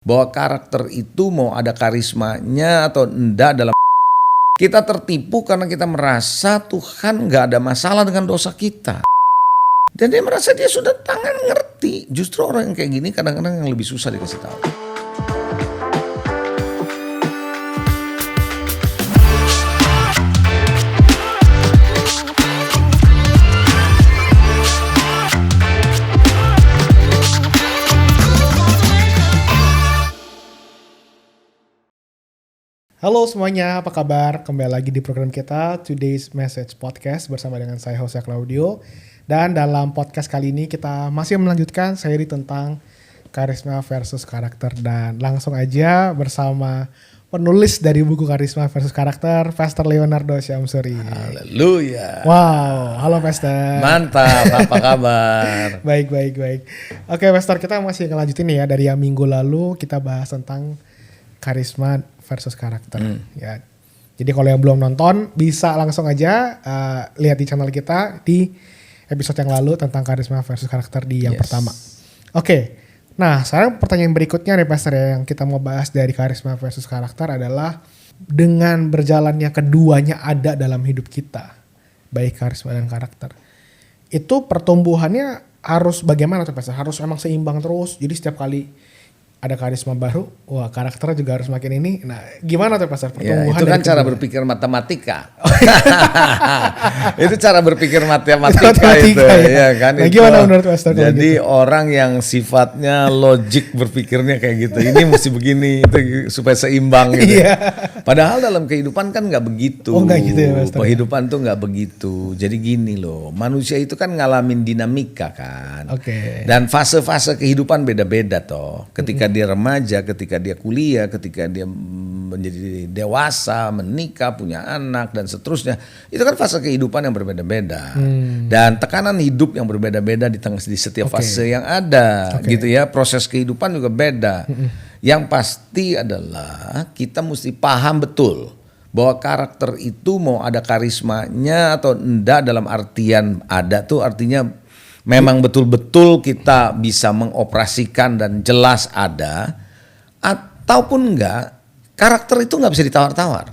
bahwa karakter itu mau ada karismanya atau enggak dalam kita tertipu karena kita merasa Tuhan nggak ada masalah dengan dosa kita. Dan dia merasa dia sudah tangan ngerti. Justru orang yang kayak gini kadang-kadang yang lebih susah dikasih tahu. Halo semuanya, apa kabar? Kembali lagi di program kita Today's Message Podcast bersama dengan saya Jose Claudio. Dan dalam podcast kali ini kita masih melanjutkan seri tentang karisma versus karakter. Dan langsung aja bersama penulis dari buku Karisma versus Karakter, Pastor Leonardo Syamsuri. Haleluya. Wow, halo Pastor. Mantap, apa kabar? Baik. Oke Pastor, kita masih ngelanjutin nih ya. Dari yang minggu lalu kita bahas tentang karisma versus karakter. Ya. Jadi kalau yang belum nonton bisa langsung aja lihat di channel kita di episode yang lalu tentang karisma versus karakter di yang pertama. Oke. Nah, sekarang pertanyaan berikutnya nih Pastor ya, yang kita mau bahas dari karisma versus karakter adalah dengan berjalannya keduanya ada dalam hidup kita, baik karisma dan karakter. Itu pertumbuhannya harus bagaimana tuh Pastor? Harus emang seimbang terus. Jadi setiap kali ada karisma baru, wah karakternya juga harus makin ini. Nah, gimana tuh Pastor pertumbuhan? Ya, itu kan cara berpikir matematika. Itu cara berpikir matematika itu, ya kan? Nah, gimana menurut Pastor? Jadi gitu? Orang yang sifatnya logik berpikirnya kayak gitu, ini mesti begini itu supaya seimbang gitu. Padahal dalam kehidupan kan nggak begitu. Oh, nggak gitu ya Pastor? Kehidupan tuh nggak begitu. Jadi gini loh, manusia itu kan ngalamin dinamika kan. Dan fase-fase kehidupan beda-beda toh. Ketika dia remaja, ketika dia kuliah, ketika dia menjadi dewasa, menikah, punya anak dan seterusnya. Itu kan fase kehidupan yang berbeda-beda. Dan tekanan hidup yang berbeda-beda di setiap fase yang ada gitu ya. Proses kehidupan juga beda. Yang pasti adalah kita mesti paham betul bahwa karakter itu mau ada karismanya atau enggak, dalam artian ada tuh artinya memang betul-betul kita bisa mengoperasikan dan jelas ada, ataupun enggak, karakter itu nggak bisa ditawar-tawar.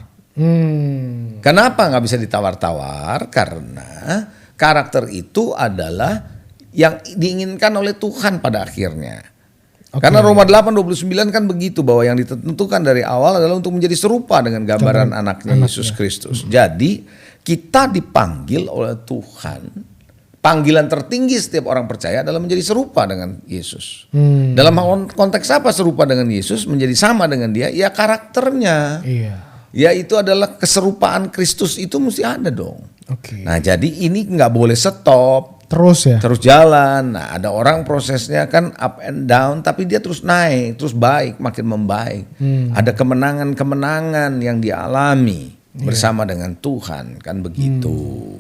Kenapa nggak bisa ditawar-tawar? Karena karakter itu adalah yang diinginkan oleh Tuhan pada akhirnya. Karena Roma 8:29 kan begitu, bahwa yang ditentukan dari awal adalah untuk menjadi serupa dengan gambaran anaknya Yesus Kristus. Jadi kita dipanggil oleh Tuhan. Panggilan tertinggi setiap orang percaya adalah menjadi serupa dengan Yesus. Dalam konteks apa serupa dengan Yesus? Menjadi sama dengan dia, ya karakternya. Ya itu adalah keserupaan Kristus itu mesti ada dong. Nah jadi ini nggak boleh stop. Terus jalan. Nah ada orang prosesnya kan up and down, tapi dia terus naik, terus baik, makin membaik. Ada kemenangan-kemenangan yang dialami bersama dengan Tuhan, kan begitu.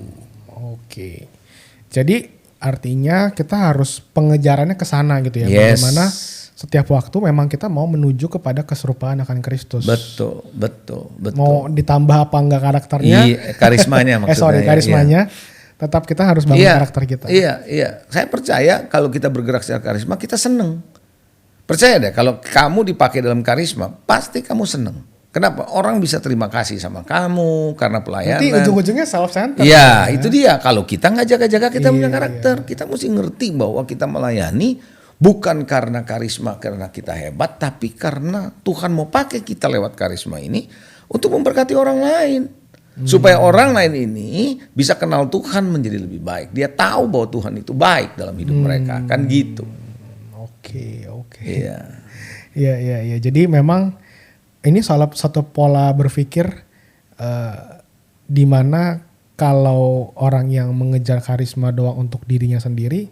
Jadi artinya kita harus pengejarannya ke sana gitu ya. Bagaimana setiap waktu memang kita mau menuju kepada keserupaan akan Kristus. Betul. Mau ditambah apa enggak karakternya? Karismanya maksudnya. Karismanya. Tetap kita harus bangun karakter kita. Iya. Saya percaya kalau kita bergerak secara karisma kita seneng. Percaya deh kalau kamu dipakai dalam karisma pasti kamu seneng. Kenapa? Orang bisa terima kasih sama kamu karena pelayanan. Nanti ujung-ujungnya self-centered. Iya, itu dia. Kalau kita nggak jaga-jaga kita punya karakter. Kita mesti ngerti bahwa kita melayani bukan karena karisma, karena kita hebat, tapi karena Tuhan mau pakai kita lewat karisma ini untuk memberkati orang lain. Supaya orang lain ini bisa kenal Tuhan menjadi lebih baik. Dia tahu bahwa Tuhan itu baik dalam hidup mereka. Kan gitu. Oke. Iya. Jadi memang ini salah satu pola berpikir di mana kalau orang yang mengejar karisma doang untuk dirinya sendiri,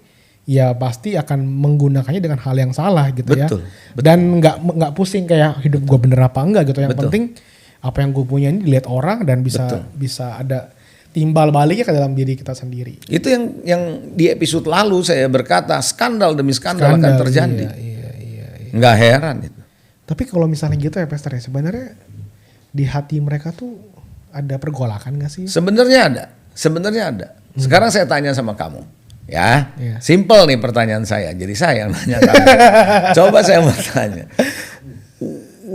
ya pasti akan menggunakannya dengan hal yang salah gitu. Betul. Dan nggak pusing kayak hidup gue bener apa enggak gitu. Yang penting apa yang gue punya ini dilihat orang dan bisa ada timbal baliknya ke dalam diri kita sendiri. Itu yang di episode lalu saya berkata skandal demi skandal akan terjadi. Iya. Nggak heran itu. Tapi kalau misalnya gitu ya Pastor ya, sebenarnya di hati mereka tuh ada pergolakan gak sih? Sebenarnya ada. Sekarang saya tanya sama kamu. Ya, simple nih pertanyaan saya. Jadi saya yang nanya kamu. Coba saya mau tanya.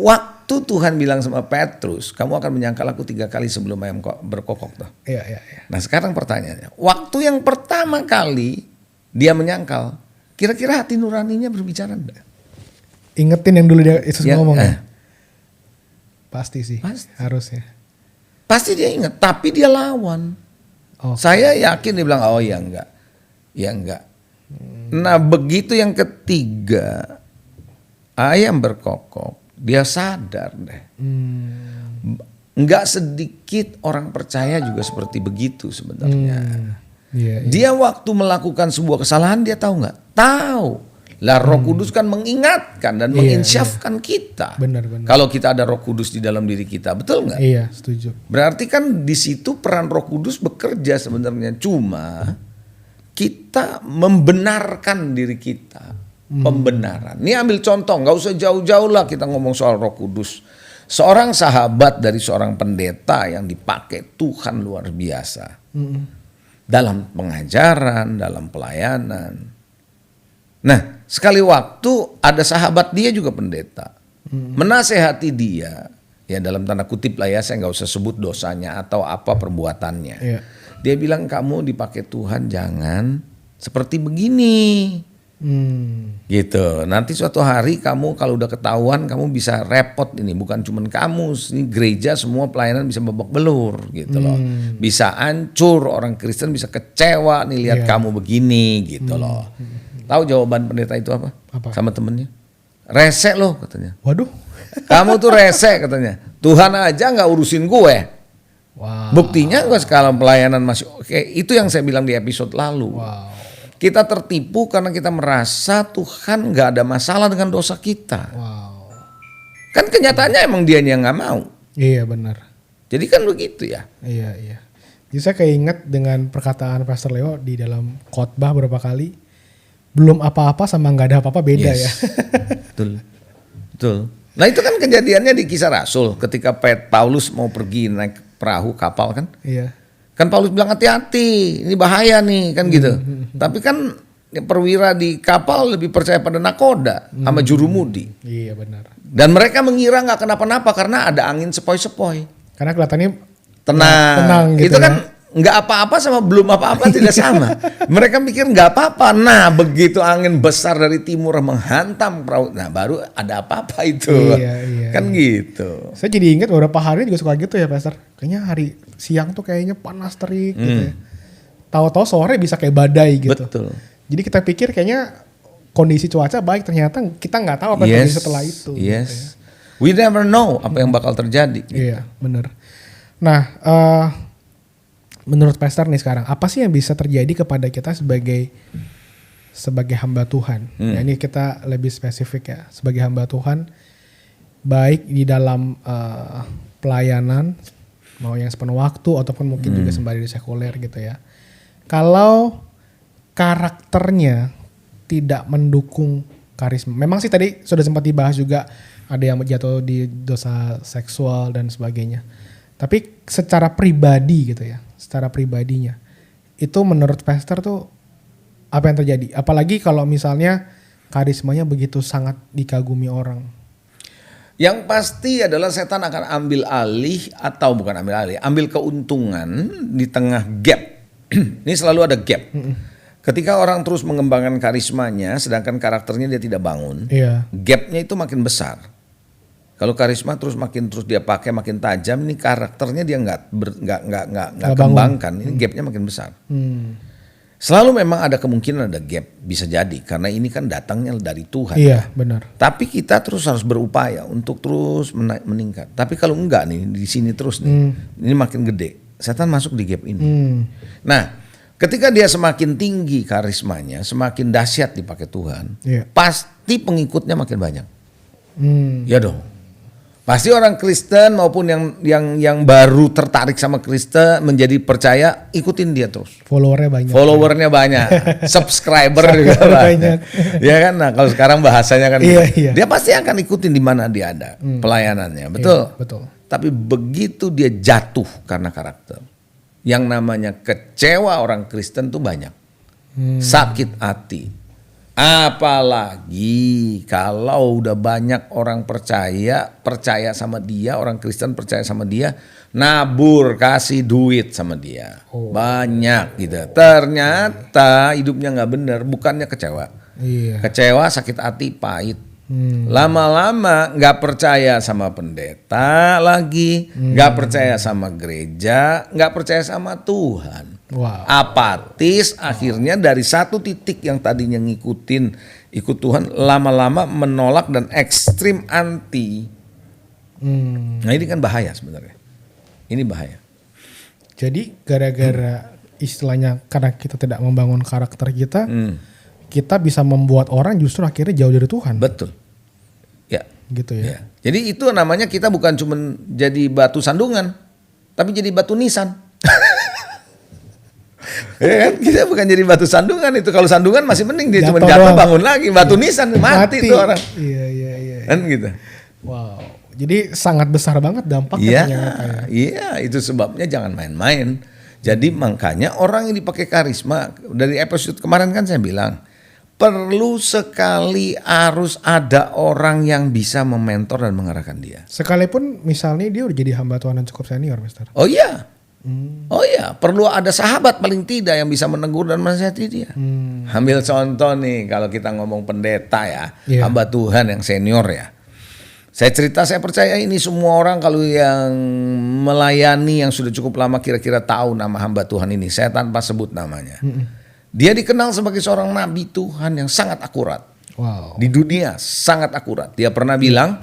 waktu Tuhan bilang sama Petrus, kamu akan menyangkal aku 3 kali sebelum ayam berkokok tuh. Iya. Nah sekarang pertanyaannya, waktu yang pertama kali dia menyangkal, kira-kira hati nuraninya berbicara enggak? Ingetin yang dulu dia Yesus ngomong ya? Pasti sih, Pasti. harusnya. Pasti dia ingat, tapi dia lawan. Saya yakin dia bilang, oh ya enggak. Nah begitu yang ketiga, ayam berkokok, dia sadar deh. Enggak sedikit orang percaya juga seperti begitu sebenarnya. Iya. Dia waktu melakukan sebuah kesalahan dia tahu nggak? Tahu. Lah Roh Kudus kan mengingatkan dan menginsyafkan kita. Benar. Kalau kita ada Roh Kudus di dalam diri kita, betul nggak? Iya, setuju. Berarti kan di situ peran Roh Kudus bekerja sebenarnya. Cuma kita membenarkan diri kita. Pembenaran. Ini ambil contoh, nggak usah jauh-jauh lah kita ngomong soal Roh Kudus. Seorang sahabat dari seorang pendeta yang dipakai Tuhan luar biasa. Dalam pengajaran, dalam pelayanan. Nah, sekali waktu ada sahabat dia juga pendeta. Menasehati dia. Ya dalam tanda kutip lah ya, saya nggak usah sebut dosanya atau apa perbuatannya. Iya. Dia bilang kamu dipakai Tuhan jangan seperti begini. Gitu. Nanti suatu hari kamu kalau udah ketahuan kamu bisa repot ini. Bukan cuman kamu, ini gereja semua pelayanan bisa babak belur gitu loh. Bisa hancur, orang Kristen bisa kecewa nih lihat kamu begini gitu loh. Tahu jawaban pendeta itu apa? Sama temennya. Rese loh katanya. Waduh. Kamu tuh rese katanya. Tuhan aja nggak urusin gue. Wow. Buktinya gue sekarang pelayanan masih oke. Itu yang saya bilang di episode lalu. Wow. Kita tertipu karena kita merasa Tuhan nggak ada masalah dengan dosa kita. Wow. Kan kenyataannya emang dia yang nggak mau. Iya benar. Jadi kan begitu ya. Iya. Jadi saya keinget dengan perkataan Pastor Leo di dalam khotbah beberapa kali. Belum apa-apa sama nggak ada apa-apa beda ya. Betul. Nah itu kan kejadiannya di Kisah Rasul ketika Paulus mau pergi naik perahu kapal kan. Iya. Kan Paulus bilang hati-hati, ini bahaya nih kan gitu. Tapi kan perwira di kapal lebih percaya pada nakoda sama jurumudi. Iya benar. Dan mereka mengira nggak kenapa-napa karena ada angin sepoi-sepoi. Karena kelihatannya tenang gitu. Itu kan nggak apa-apa sama belum apa-apa tidak sama. Mereka mikir nggak apa-apa. Nah begitu angin besar dari timur menghantam perahu, nah baru ada apa-apa itu. Iya. Kan gitu. Saya jadi ingat beberapa hari juga suka gitu ya Pastor. Kayaknya hari siang tuh kayaknya panas terik gitu ya. Tahu-tahu sore bisa kayak badai gitu. Betul. Jadi kita pikir kayaknya kondisi cuaca baik, ternyata kita nggak tahu apa yang terjadi setelah itu. Yes. Gitu ya. We never know apa yang bakal terjadi. Iya benar. Nah menurut Pastor nih sekarang, apa sih yang bisa terjadi kepada kita sebagai hamba Tuhan? Ya, ini kita lebih spesifik ya, sebagai hamba Tuhan, baik di dalam pelayanan, mau yang sepenuh waktu ataupun mungkin juga sembari di sekuler gitu ya. Kalau karakternya tidak mendukung karisma, memang sih tadi sudah sempat dibahas juga, ada yang jatuh di dosa seksual dan sebagainya. Tapi secara pribadi gitu ya, secara pribadinya, itu menurut Pastor tuh apa yang terjadi? Apalagi kalau misalnya karismanya begitu sangat dikagumi orang. Yang pasti adalah setan akan ambil alih atau bukan ambil alih, ambil keuntungan di tengah gap. Ini selalu ada gap. Ketika orang terus mengembangkan karismanya, sedangkan karakternya dia tidak bangun, gapnya itu makin besar. Kalau karisma terus dia pakai makin tajam, ini karakternya dia nggak kembangkan, ini gapnya makin besar. Selalu memang ada kemungkinan ada gap, bisa jadi karena ini kan datangnya dari Tuhan. Iya benar. Tapi kita terus harus berupaya untuk terus meningkat. Tapi kalau enggak nih di sini terus nih, ini makin gede, setan masuk di gap ini. Nah, ketika dia semakin tinggi karismanya, semakin dahsyat dipakai Tuhan, pasti pengikutnya makin banyak. Ya dong. Pasti orang Kristen maupun yang baru tertarik sama Kristen menjadi percaya, ikutin dia terus. Followernya banyak, subscriber juga banyak. Ya kan, nah kalau sekarang bahasanya kan, dia pasti akan ikutin di mana dia ada pelayanannya, betul. Betul. Tapi begitu dia jatuh karena karakter, yang namanya kecewa orang Kristen tuh banyak, sakit hati. Apalagi kalau udah banyak orang percaya sama dia, orang Kristen percaya sama dia, nabur kasih duit sama dia. Banyak gitu. Ternyata hidupnya nggak bener, bukannya kecewa. Iya. Kecewa, sakit hati, pahit. Lama-lama nggak percaya sama pendeta lagi, nggak percaya sama gereja, nggak percaya sama Tuhan. Wow. Apatis, akhirnya dari satu titik yang tadinya ikut Tuhan, lama-lama menolak dan ekstrim anti. Nah ini kan bahaya sebenarnya. Ini bahaya. Jadi gara-gara istilahnya karena kita tidak membangun karakter kita, kita bisa membuat orang justru akhirnya jauh dari Tuhan. Betul. Ya. Gitu ya. Ya. Jadi itu namanya kita bukan cuma jadi batu sandungan, tapi jadi batu nisan. Ya kan? Kita bukan jadi batu sandungan itu. Kalau sandungan masih mending dia cuma jatuh bangun lagi. Batu nisan mati tuh orang. Iya. Kan gitu. Wow. Jadi sangat besar banget dampaknya. Iya. Ternyata ya. Iya, itu sebabnya jangan main-main. Jadi makanya orang yang dipakai karisma, dari episode kemarin kan saya bilang, perlu sekali harus ada orang yang bisa mementor dan mengarahkan dia. Sekalipun misalnya dia udah jadi hamba Tuhan yang cukup senior, Mister. Oh iya. Oh iya, perlu ada sahabat paling tidak yang bisa menegur dan menasihati dia. Ambil contoh nih, kalau kita ngomong pendeta ya, hamba Tuhan yang senior ya. Saya cerita, saya percaya ini semua orang kalau yang melayani yang sudah cukup lama kira-kira tahu nama hamba Tuhan ini. Saya tanpa sebut namanya. Dia dikenal sebagai seorang nabi Tuhan yang sangat akurat. Wow. Di dunia sangat akurat. Dia pernah bilang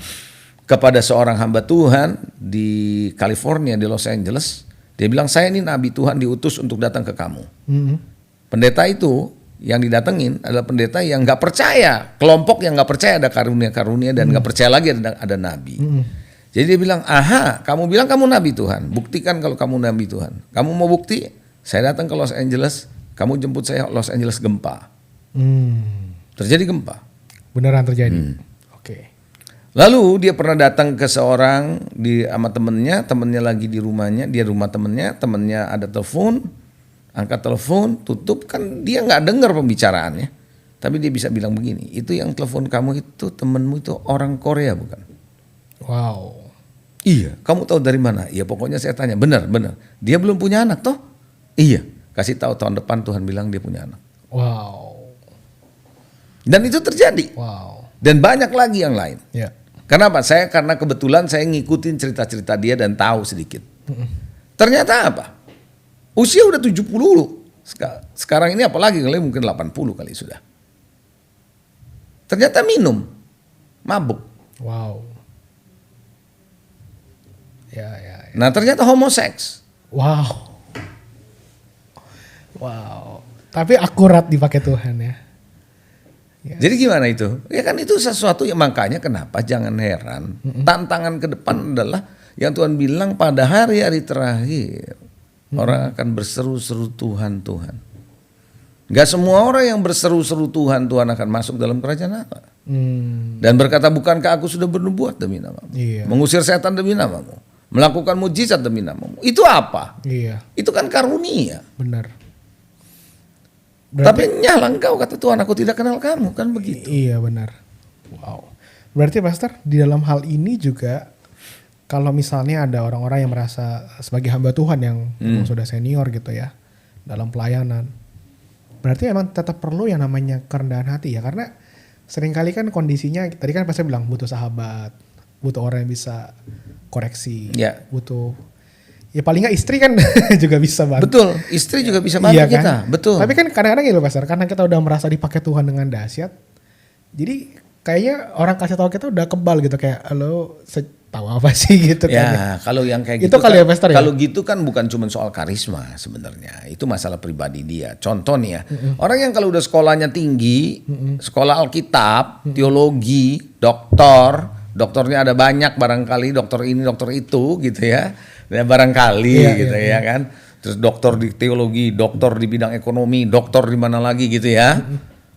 kepada seorang hamba Tuhan di California, di Los Angeles. Dia bilang, saya ini nabi Tuhan diutus untuk datang ke kamu. Pendeta itu yang didatengin adalah pendeta yang gak percaya. Kelompok yang gak percaya ada karunia-karunia dan gak percaya lagi ada nabi. Jadi dia bilang, aha, kamu bilang kamu nabi Tuhan. Buktikan kalau kamu nabi Tuhan. Kamu mau bukti? Saya datang ke Los Angeles. Kamu jemput saya Los Angeles gempa. Terjadi gempa. Beneran terjadi. Oke. Lalu dia pernah datang ke seorang sama temennya lagi di rumahnya, dia rumah temennya ada telepon, angkat telepon, tutup, kan dia nggak dengar pembicaraannya, tapi dia bisa bilang begini, itu yang telepon kamu itu temenmu itu orang Korea bukan? Wow. Iya, kamu tahu dari mana? Iya, pokoknya saya tanya, benar, dia belum punya anak toh? Iya, kasih tahu tahun depan Tuhan bilang dia punya anak. Wow. Dan itu terjadi. Wow. Dan banyak lagi yang lain. Ya. Kenapa? Karena kebetulan saya ngikutin cerita-cerita dia dan tahu sedikit. Ternyata apa? Usia udah 70 loh. Sekarang ini apalagi kali mungkin 80 kali sudah. Ternyata minum, mabuk. Wow. Ya. Nah ternyata homoseks. Wow. Tapi akurat dipakai Tuhan ya. Yes. Jadi gimana itu? Ya kan itu sesuatu yang makanya kenapa jangan heran. Tantangan ke depan adalah yang Tuhan bilang pada hari-hari terakhir. Orang akan berseru-seru Tuhan. Gak semua orang yang berseru-seru Tuhan akan masuk dalam kerajaan Allah. Dan berkata, bukankah aku sudah bernubuat demi namamu? Iya. Mengusir setan demi namamu. Melakukan mujizat demi namamu. Itu apa? Iya. Itu kan karunia. Benar. Tapi nyala engkau, kata Tuhan, aku tidak kenal kamu, kan begitu. Iya benar. Wow. Berarti Pastor, di dalam hal ini juga kalau misalnya ada orang-orang yang merasa sebagai hamba Tuhan yang sudah senior gitu ya dalam pelayanan, berarti emang tetap perlu yang namanya kerendahan hati ya, karena seringkali kan kondisinya tadi kan Pastor bilang butuh sahabat, butuh orang yang bisa koreksi, butuh ya paling nggak istri kan juga bisa bantu. Betul, istri juga bisa bantu iya, kita. Kan? Betul. Tapi kan kadang-kadang gitu Pastor, karena kita udah merasa dipakai Tuhan dengan dahsyat, jadi kayaknya orang kasih tahu kita udah kebal gitu kayak, lo tahu apa sih gitu kan? Ya kalau yang kayak itu gitu kali kan, ya Pastor ya. Kalau gitu kan bukan cuma soal karisma sebenarnya, itu masalah pribadi dia. Contoh nih ya, orang yang kalau udah sekolahnya tinggi, sekolah Alkitab, teologi, doktornya ada banyak barangkali, doktor ini, doktor itu gitu ya. Ya barangkali gitu ya kan. Terus doktor di teologi, doktor di bidang ekonomi, doktor di mana lagi gitu ya.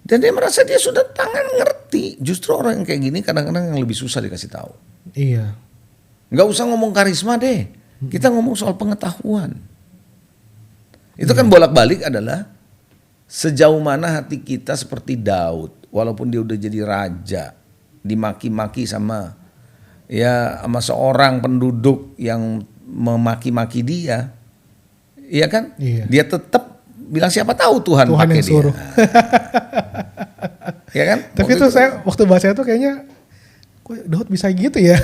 Dan dia merasa dia sudah ngerti. Justru orang yang kayak gini kadang-kadang yang lebih susah dikasih tahu. Iya. Nggak usah ngomong karisma deh. Kita ngomong soal pengetahuan. Itu kan bolak-balik adalah sejauh mana hati kita seperti Daud. walaupun dia udah jadi raja, dimaki-maki sama seorang penduduk yang memaki-maki dia, iya kan? Iya. Dia tetap bilang siapa tahu Tuhan pakai dia. Ya kan? Tapi itu saya waktu baca itu kayaknya, kok Daud bisa gitu ya?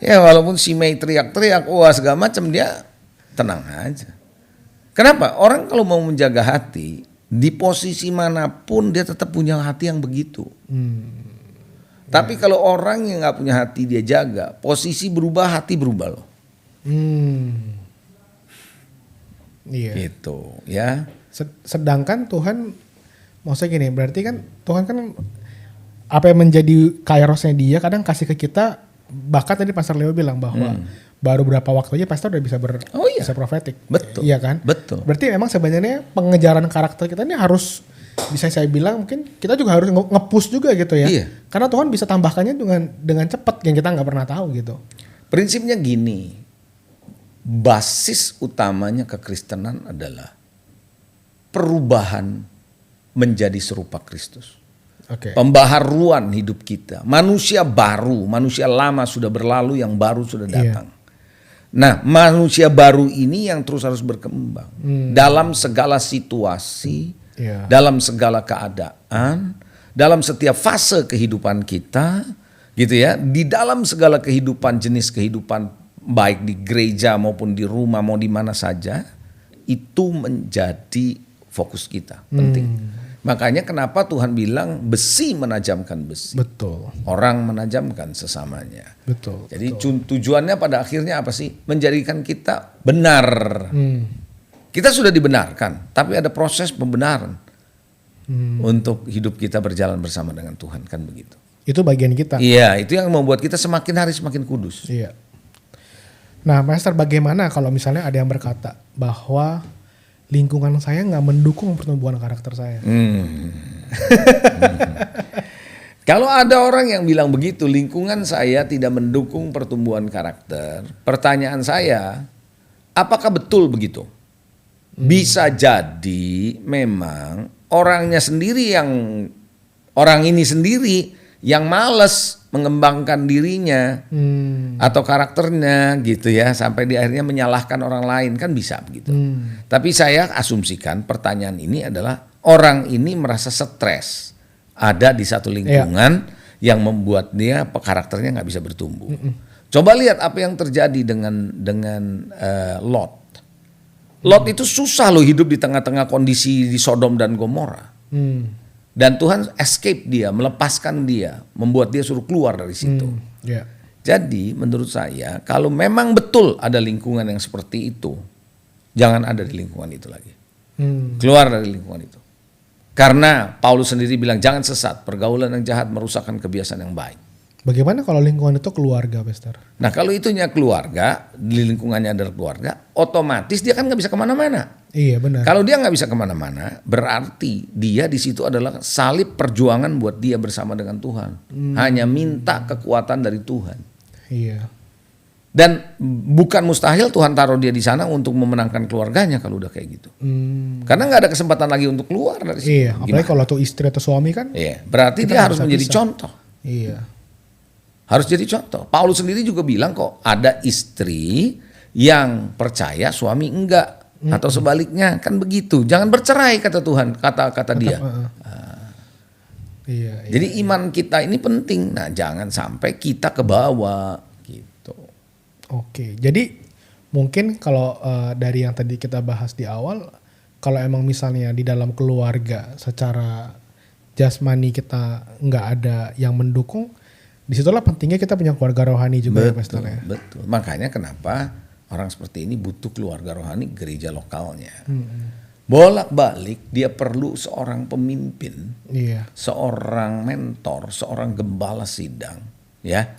Ya walaupun Simei teriak-teriak, wah segala macam, dia tenang aja. Kenapa? Orang kalau mau menjaga hati, di posisi manapun dia tetap punya hati yang begitu. Tapi kalau orang yang nggak punya hati dia jaga, posisi berubah, hati berubah loh. Iya. Gitu ya. Sedangkan Tuhan, maksudnya gini, berarti kan Tuhan kan apa yang menjadi kairosnya dia kadang kasih ke kita, bahkan tadi Pastor Leo bilang bahwa baru berapa waktu aja pastor udah bisa bisa profetik. Betul. Iya kan? Betul. Berarti memang sebenarnya pengejaran karakter kita ini harus, bisa saya bilang mungkin kita juga harus nge-push juga gitu ya. Iya. Karena Tuhan bisa tambahkannya dengan cepat yang kita nggak pernah tahu gitu. Prinsipnya gini, basis utamanya kekristenan adalah perubahan menjadi serupa Kristus. Pembaharuan hidup kita. Manusia baru, manusia lama sudah berlalu, yang baru sudah datang. Nah, manusia baru ini yang terus harus berkembang dalam segala situasi, dalam segala keadaan, dalam setiap fase kehidupan kita, gitu ya. Di dalam segala kehidupan, jenis kehidupan, baik di gereja maupun di rumah, mau di mana saja, itu menjadi fokus kita, penting. Makanya kenapa Tuhan bilang besi menajamkan besi. Betul. Orang menajamkan sesamanya. Betul. Jadi tujuannya pada akhirnya apa sih? Menjadikan kita benar. Kita sudah dibenarkan, tapi ada proses pembenaran untuk hidup kita berjalan bersama dengan Tuhan, kan begitu. Itu bagian kita. Iya, itu yang membuat kita semakin hari semakin kudus. Iya. Nah, Master, bagaimana kalau misalnya ada yang berkata bahwa lingkungan saya nggak mendukung pertumbuhan karakter saya? Kalau ada orang yang bilang begitu, lingkungan saya tidak mendukung pertumbuhan karakter, pertanyaan saya, apakah betul begitu? Bisa jadi memang orang ini sendiri yang malas mengembangkan dirinya atau karakternya gitu ya, sampai di akhirnya menyalahkan orang lain, kan bisa begitu. Tapi saya asumsikan pertanyaan ini adalah orang ini merasa stres ada di satu lingkungan yang membuat dia karakternya nggak bisa bertumbuh. Coba lihat apa yang terjadi dengan Lot. Lot itu susah loh hidup di tengah-tengah kondisi di Sodom dan Gomora. Dan Tuhan escape dia, melepaskan dia, membuat dia suruh keluar dari situ. Jadi menurut saya kalau memang betul ada lingkungan yang seperti itu, jangan ada di lingkungan itu lagi. Keluar dari lingkungan itu. Karena Paulus sendiri bilang jangan sesat, pergaulan yang jahat merusakkan kebiasaan yang baik. Bagaimana kalau lingkungan itu keluarga, Pastor? Nah kalau itunya keluarga, di lingkungannya adalah keluarga, otomatis dia kan nggak bisa kemana-mana. Iya benar. Kalau dia nggak bisa kemana-mana, berarti dia di situ adalah salib perjuangan buat dia bersama dengan Tuhan. Hanya minta kekuatan dari Tuhan. Iya. Dan bukan mustahil Tuhan taruh dia di sana untuk memenangkan keluarganya kalau udah kayak gitu. Karena nggak ada kesempatan lagi untuk keluar dari situ. Iya. Apalagi kalau tuh istri atau suami kan? Iya. Berarti dia harus menjadi contoh. Iya. Harus jadi contoh. Paulus sendiri juga bilang kok ada istri yang percaya suami enggak. Atau sebaliknya, kan begitu. Jangan bercerai kata Tuhan, kata dia. Iya. Jadi iman kita ini penting. Nah jangan sampai kita ke bawah gitu. Oke, jadi mungkin kalau dari yang tadi kita bahas di awal, kalau emang misalnya di dalam keluarga secara jasmani kita nggak ada yang mendukung, disitulah pentingnya kita punya keluarga rohani juga. Betul, ya Pastor ya. Betul. Makanya kenapa orang seperti ini butuh keluarga rohani gereja lokalnya. Bolak-balik dia perlu seorang pemimpin, seorang mentor, seorang gembala sidang, ya,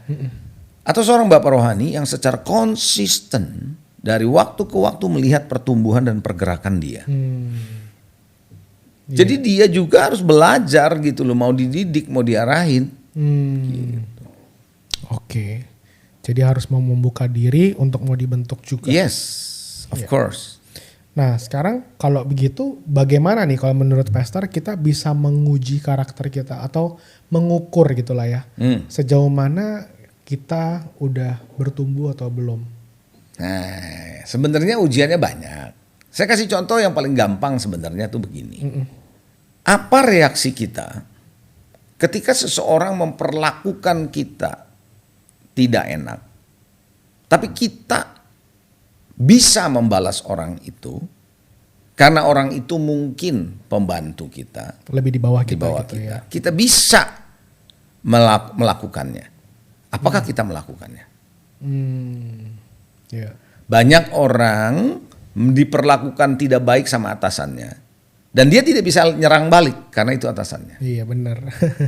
atau seorang bapak rohani yang secara konsisten dari waktu ke waktu melihat pertumbuhan dan pergerakan dia. Jadi dia juga harus belajar gitu loh, mau dididik, mau diarahin. Gitu. Oke, jadi harus mau membuka diri untuk mau dibentuk juga. Yes, of course. Nah sekarang kalau begitu bagaimana nih kalau menurut Pastor kita bisa menguji karakter kita atau mengukur gitulah ya. Sejauh mana kita udah bertumbuh atau belum? Nah sebenarnya ujiannya banyak. Saya kasih contoh yang paling gampang sebenarnya tuh begini. Apa reaksi kita ketika seseorang memperlakukan kita tidak enak, tapi kita bisa membalas orang itu karena orang itu mungkin pembantu kita, lebih di bawah di kita, bawah gitu kita. ya. Kita bisa melakukannya. Apakah kita melakukannya? Yeah. Banyak orang diperlakukan tidak baik sama atasannya dan dia tidak bisa nyerang balik karena itu atasannya. Iya benar.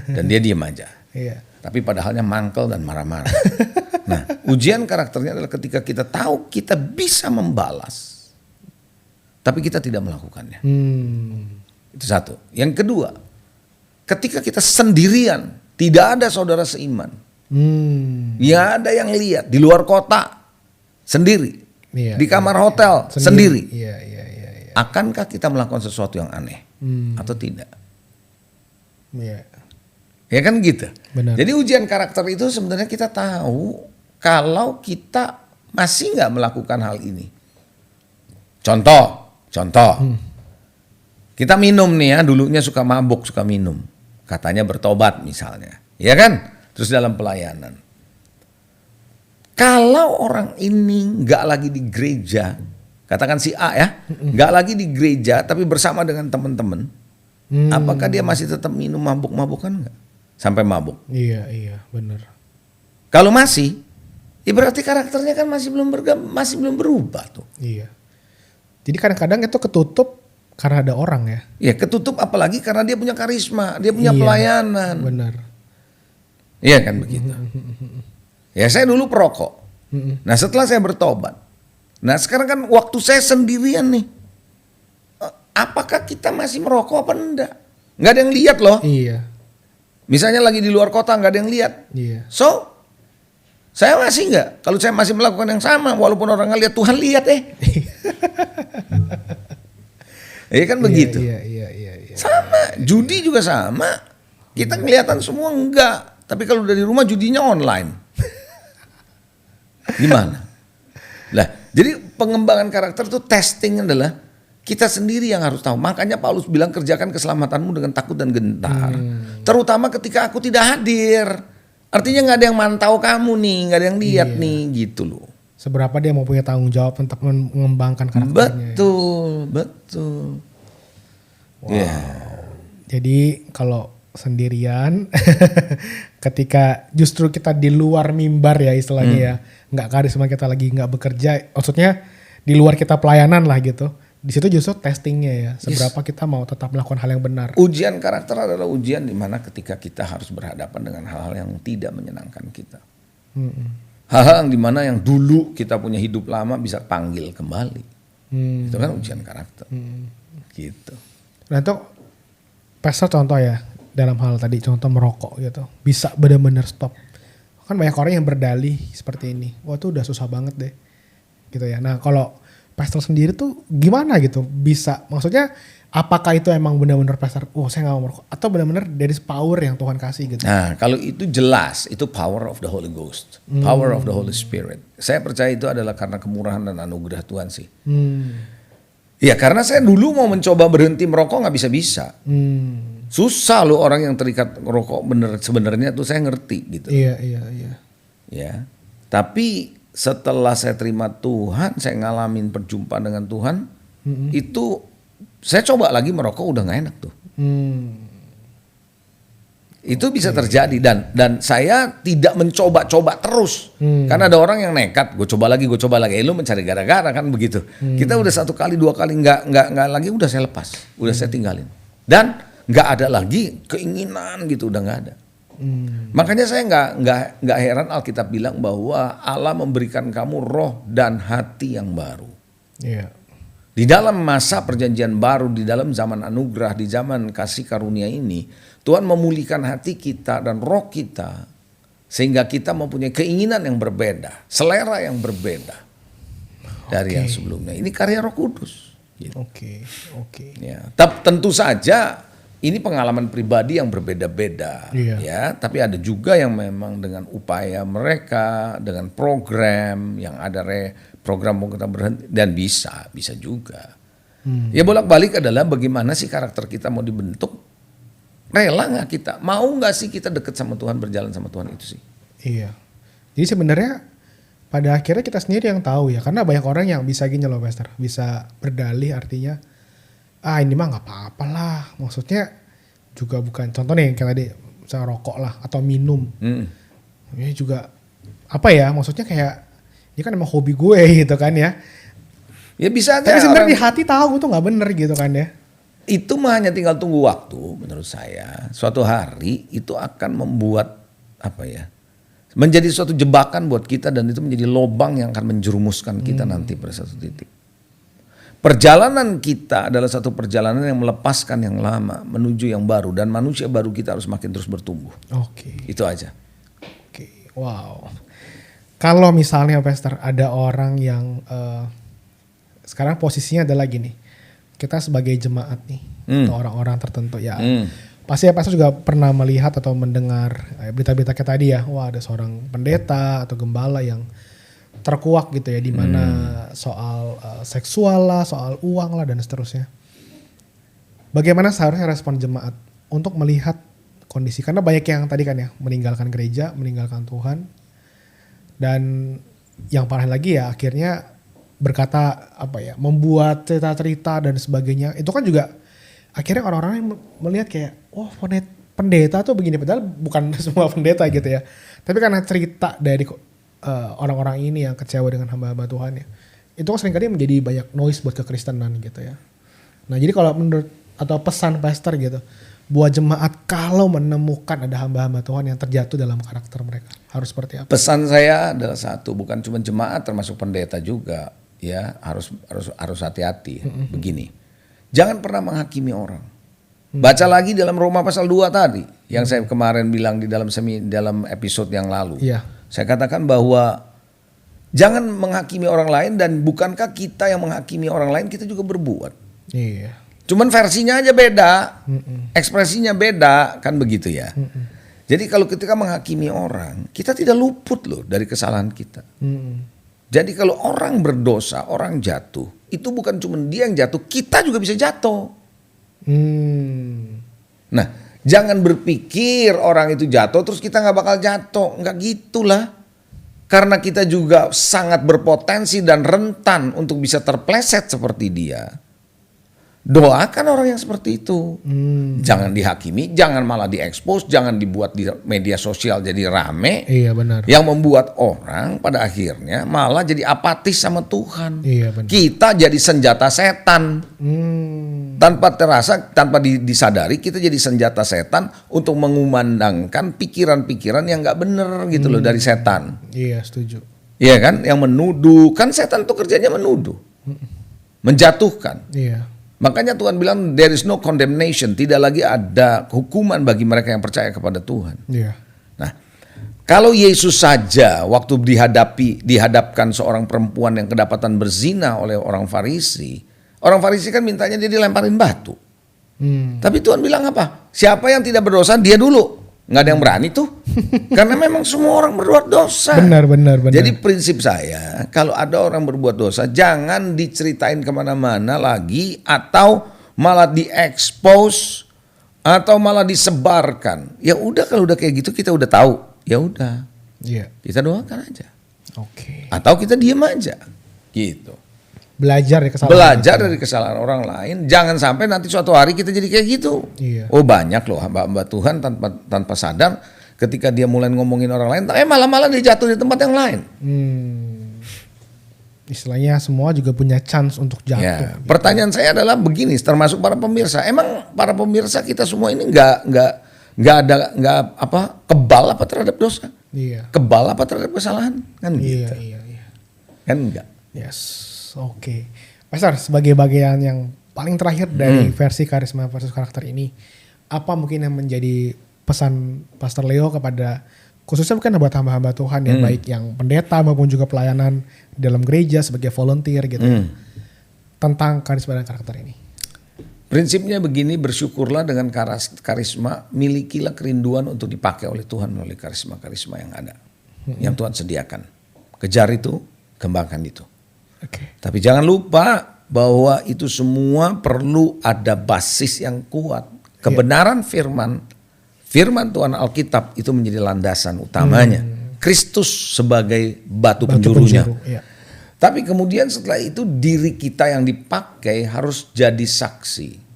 Dan dia diam aja. Iya. Tapi padahalnya mangkel dan marah-marah. Nah, ujian karakternya adalah ketika kita tahu kita bisa membalas, tapi kita tidak melakukannya. Itu satu. Yang kedua, ketika kita sendirian, tidak ada saudara seiman. Ya ada yang lihat di luar kota sendiri, di kamar hotel sendiri. Iya. Akankah kita melakukan sesuatu yang aneh atau tidak? Iya. Ya kan gitu. Benar. Jadi ujian karakter itu sebenarnya kita tahu kalau kita masih nggak melakukan hal ini. Contoh. Kita minum nih ya, dulunya suka mabuk, suka minum. Katanya bertobat misalnya. Ya kan? Terus dalam pelayanan. Kalau orang ini nggak lagi di gereja, katakan si A ya, nggak lagi di gereja tapi bersama dengan teman-teman, apakah dia masih tetap minum mabuk-mabukan nggak? Sampai mabuk. Iya, benar. Kalau masih, ya berarti karakternya kan masih belum berubah tuh. Iya. Jadi kadang-kadang itu ketutup karena ada orang ya. Ya ketutup apalagi karena dia punya karisma, dia punya pelayanan. Benar. Iya kan begitu. Ya saya dulu perokok. Nah setelah saya bertobat. Nah sekarang kan waktu saya sendirian nih. Apakah kita masih merokok apa enggak? Nggak ada yang lihat loh. Iya. Misalnya lagi di luar kota nggak ada yang lihat. Iya. So saya masih nggak. Kalau saya masih melakukan yang sama walaupun orang nggak lihat, Tuhan lihat Iya kan begitu. Iya. Sama, judi juga sama. Kita kelihatan semua enggak. Tapi kalau dari rumah judinya online. Gimana? Lah, jadi pengembangan karakter itu testing adalah kita sendiri yang harus tahu. Makanya Paulus bilang kerjakan keselamatanmu dengan takut dan gentar. Terutama ketika aku tidak hadir. Artinya nggak ada yang mantau kamu nih, nggak ada yang lihat nih, gitu loh. Seberapa dia mau punya tanggung jawab untuk mengembangkan karakternya. Betul. Wow. Yeah. Jadi kalau sendirian, ketika justru kita di luar mimbar ya istilahnya ya, nggak karisma kita lagi nggak bekerja, maksudnya di luar kita pelayanan lah gitu. Di situ justru testingnya ya, seberapa kita mau tetap melakukan hal yang benar. Ujian karakter adalah ujian di mana ketika kita harus berhadapan dengan hal-hal yang tidak menyenangkan kita. Hal-hal yang dimana yang dulu kita punya hidup lama bisa panggil kembali. Itu kan ujian karakter. Gitu. Nah itu Pastor contoh ya dalam hal tadi contoh merokok gitu. Bisa benar-benar stop. Kan banyak orang yang berdalih seperti ini. Wah itu udah susah banget deh. Gitu ya. Nah kalau Pastor sendiri tuh gimana gitu bisa, maksudnya apakah itu emang benar-benar Pastor, saya gak mau merokok, atau benar-benar dari power yang Tuhan kasih gitu? Nah kalau itu jelas, itu power of the Holy Ghost, power of the Holy Spirit. Saya percaya itu adalah karena kemurahan dan anugerah Tuhan sih. Ya karena saya dulu mau mencoba berhenti merokok gak bisa-bisa. Susah loh orang yang terikat merokok sebenarnya tuh saya ngerti gitu. Iya. Ya, tapi setelah saya terima Tuhan, saya ngalamin perjumpaan dengan Tuhan, itu saya coba lagi merokok udah gak enak tuh. Itu bisa terjadi dan saya tidak mencoba-coba terus. Karena ada orang yang nekat, gue coba lagi. Lu mencari gara-gara kan begitu. Kita udah 1 kali 2 kali nggak lagi, udah saya lepas, udah saya tinggalin. Dan nggak ada lagi keinginan gitu, udah nggak ada. Makanya saya nggak heran Alkitab bilang bahwa Allah memberikan kamu roh dan hati yang baru. Yeah. Di dalam masa perjanjian baru, di dalam zaman anugerah, di zaman kasih karunia ini, Tuhan memulihkan hati kita dan roh kita sehingga kita mempunyai keinginan yang berbeda, selera yang berbeda dari yang sebelumnya. Ini karya Roh Kudus. Gitu. Oke. Ya, tapi tentu saja ini pengalaman pribadi yang berbeda-beda, ya. Tapi ada juga yang memang dengan upaya mereka, dengan program yang ada program mau kita berhenti dan bisa juga. Ya bolak-balik adalah bagaimana sih karakter kita mau dibentuk, rela nggak kita, mau nggak sih kita dekat sama Tuhan, berjalan sama Tuhan itu sih. Iya. Jadi sebenarnya pada akhirnya kita sendiri yang tahu ya, karena banyak orang yang bisa gini loh Pastor, bisa berdalih artinya, ini mah nggak apa-apa lah, maksudnya juga bukan, contoh nih kayak tadi, misalnya rokok lah atau minum, ini juga apa ya, maksudnya kayak, ini kan emang hobi gue gitu kan ya. Ya bisa aja. Tapi sebenarnya di hati tahu itu nggak bener gitu kan ya. Itu mah hanya tinggal tunggu waktu menurut saya. Suatu hari itu akan membuat menjadi suatu jebakan buat kita dan itu menjadi lobang yang akan menjerumuskan kita nanti pada satu titik. Perjalanan kita adalah satu perjalanan yang melepaskan yang lama menuju yang baru dan manusia baru kita harus makin terus bertumbuh. Itu aja. Wow. Kalau misalnya Pastor ada orang yang sekarang posisinya adalah gini, kita sebagai jemaat nih atau orang-orang tertentu ya, pasti ya Pastor juga pernah melihat atau mendengar berita-berita kayak tadi ya, wah ada seorang pendeta atau gembala yang terkuak gitu ya, di mana soal seksual lah, soal uang lah dan seterusnya. Bagaimana seharusnya respon jemaat untuk melihat kondisi, karena banyak yang tadi kan ya meninggalkan gereja, meninggalkan Tuhan, dan yang parah lagi ya akhirnya berkata membuat cerita-cerita dan sebagainya. Itu kan juga akhirnya orang-orang yang melihat kayak, oh pendeta tuh begini, padahal bukan semua pendeta gitu ya. Tapi karena cerita dari orang-orang ini yang kecewa dengan hamba-hamba Tuhan ya, itu kan seringkali menjadi banyak noise buat kekristenan gitu ya. Nah jadi kalau menurut atau pesan pastor gitu buat jemaat kalau menemukan ada hamba-hamba Tuhan yang terjatuh dalam karakter mereka, harus seperti apa? Pesan saya adalah satu, bukan cuma jemaat, termasuk pendeta juga ya, harus hati-hati. Begini, jangan pernah menghakimi orang. Baca lagi dalam Roma pasal 2 tadi yang saya kemarin bilang di dalam episode yang lalu. Saya katakan bahwa jangan menghakimi orang lain, dan bukankah kita yang menghakimi orang lain kita juga berbuat. Cuman versinya aja beda, ekspresinya beda, kan begitu ya. Jadi kalau ketika menghakimi orang, kita tidak luput loh dari kesalahan kita. Jadi kalau orang berdosa, orang jatuh, itu bukan cuma dia yang jatuh, kita juga bisa jatuh. Nah, jangan berpikir orang itu jatuh terus kita nggak bakal jatuh, nggak gitulah. Karena kita juga sangat berpotensi dan rentan untuk bisa terpleset seperti dia. Doakan orang yang seperti itu. Jangan dihakimi, jangan malah diekspos, jangan dibuat di media sosial jadi rame. Iya benar. Yang membuat orang pada akhirnya malah jadi apatis sama Tuhan. Iya benar. Kita jadi senjata setan. Tanpa terasa, tanpa disadari kita jadi senjata setan untuk mengumandangkan pikiran-pikiran yang gak bener gitu loh dari setan. Iya setuju. Iya kan, yang menuduh, kan setan tuh kerjanya menuduh. Menjatuhkan. Iya. Makanya Tuhan bilang there is no condemnation, tidak lagi ada hukuman bagi mereka yang percaya kepada Tuhan. Iya. Nah, kalau Yesus saja waktu dihadapkan seorang perempuan yang kedapatan berzina oleh orang Farisi kan mintanya dia dilemparin batu. Tapi Tuhan bilang apa? Siapa yang tidak berdosa dia dulu. Nggak ada yang berani tuh. Karena memang semua orang berbuat dosa. Benar. Jadi prinsip saya, kalau ada orang berbuat dosa, jangan diceritain kemana-mana lagi, atau malah diekspos, atau malah disebarkan. Ya udah, kalau udah kayak gitu kita udah tahu. Ya udah. Iya. Kita doakan aja. Oke. Atau kita diam aja. Gitu. Belajar dari kesalahan orang lain. Jangan sampai nanti suatu hari kita jadi kayak gitu. Iya. Oh banyak loh hamba-hamba Tuhan tanpa sadar ketika dia mulai ngomongin orang lain, malah dia jatuh di tempat yang lain. Istilahnya semua juga punya chance untuk jatuh. Ya, gitu. Pertanyaan saya adalah begini, termasuk para pemirsa. Emang para pemirsa kita semua ini nggak kebal apa terhadap dosa? Iya. Kebal apa terhadap kesalahan? Kan gitu. Iya. Kan enggak. Yes. Oke. Pastor, sebagai bagian yang paling terakhir dari versi karisma versus karakter ini, apa mungkin yang menjadi pesan Pastor Leo kepada khususnya bukan buat hamba-hamba Tuhan ya, baik yang pendeta maupun juga pelayanan dalam gereja sebagai volunteer gitu. tentang karisma dan karakter ini? Prinsipnya begini, bersyukurlah dengan karisma, milikilah kerinduan untuk dipakai oleh Tuhan melalui karisma-karisma yang ada. Yang Tuhan sediakan. Kejar itu, kembangkan itu. Tapi jangan lupa bahwa itu semua perlu ada basis yang kuat. Kebenaran firman Tuhan Alkitab itu menjadi landasan utamanya. Kristus sebagai batu penjurunya. Tapi kemudian setelah itu diri kita yang dipakai harus jadi saksi.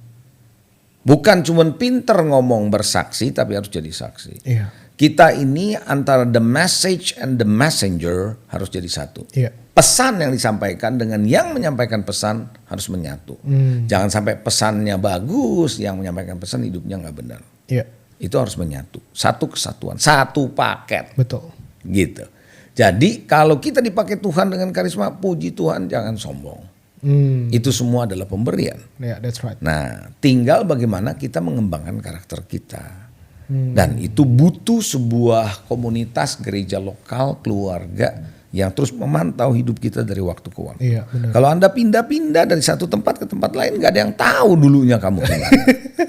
Bukan cuma pinter ngomong bersaksi, tapi harus jadi saksi. Kita ini antara the message and the messenger harus jadi satu. Pesan yang disampaikan dengan yang menyampaikan pesan harus menyatu. Jangan sampai pesannya bagus, yang menyampaikan pesan hidupnya nggak benar. Itu harus menyatu. Satu kesatuan, satu paket. Betul. Gitu. Jadi kalau kita dipakai Tuhan dengan karisma, puji Tuhan, jangan sombong. Itu semua adalah pemberian. That's right. Nah, tinggal bagaimana kita mengembangkan karakter kita. Dan itu butuh sebuah komunitas, gereja lokal, keluarga yang terus memantau hidup kita dari waktu ke waktu. Kalau Anda pindah-pindah dari satu tempat ke tempat lain, gak ada yang tahu dulunya kamu kemana.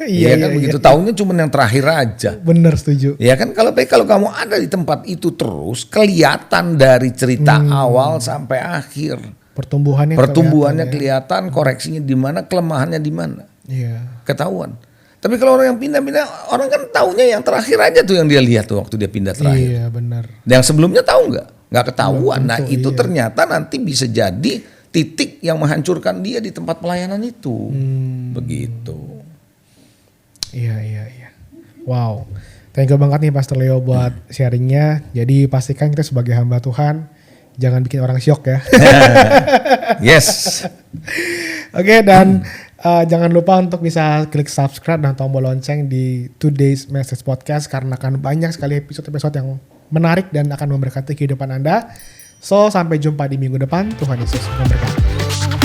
Iya kan begitu, tahunya cuma yang terakhir aja. Bener, setuju. Ya kan, kalau kamu ada di tempat itu terus, kelihatan dari cerita awal sampai akhir. Pertumbuhannya kelihatan, koreksinya di mana, kelemahannya di mana. Ketahuan. Tapi kalau orang yang pindah-pindah, orang kan taunya yang terakhir aja tuh yang dia lihat tuh waktu dia pindah terakhir. Iya, benar. Yang sebelumnya tahu nggak ketahuan. Nah, itu ternyata nanti bisa jadi titik yang menghancurkan dia di tempat pelayanan itu. Begitu. Iya. Wow. Thank you banget nih Pastor Leo buat sharingnya. Jadi pastikan kita sebagai hamba Tuhan jangan bikin orang syok ya. Yes. Oke, dan jangan lupa untuk bisa klik subscribe dan tombol lonceng di Today's Message Podcast karena akan banyak sekali episode-episode yang menarik dan akan memberkati kehidupan Anda. So, sampai jumpa di minggu depan. Tuhan Yesus memberkati.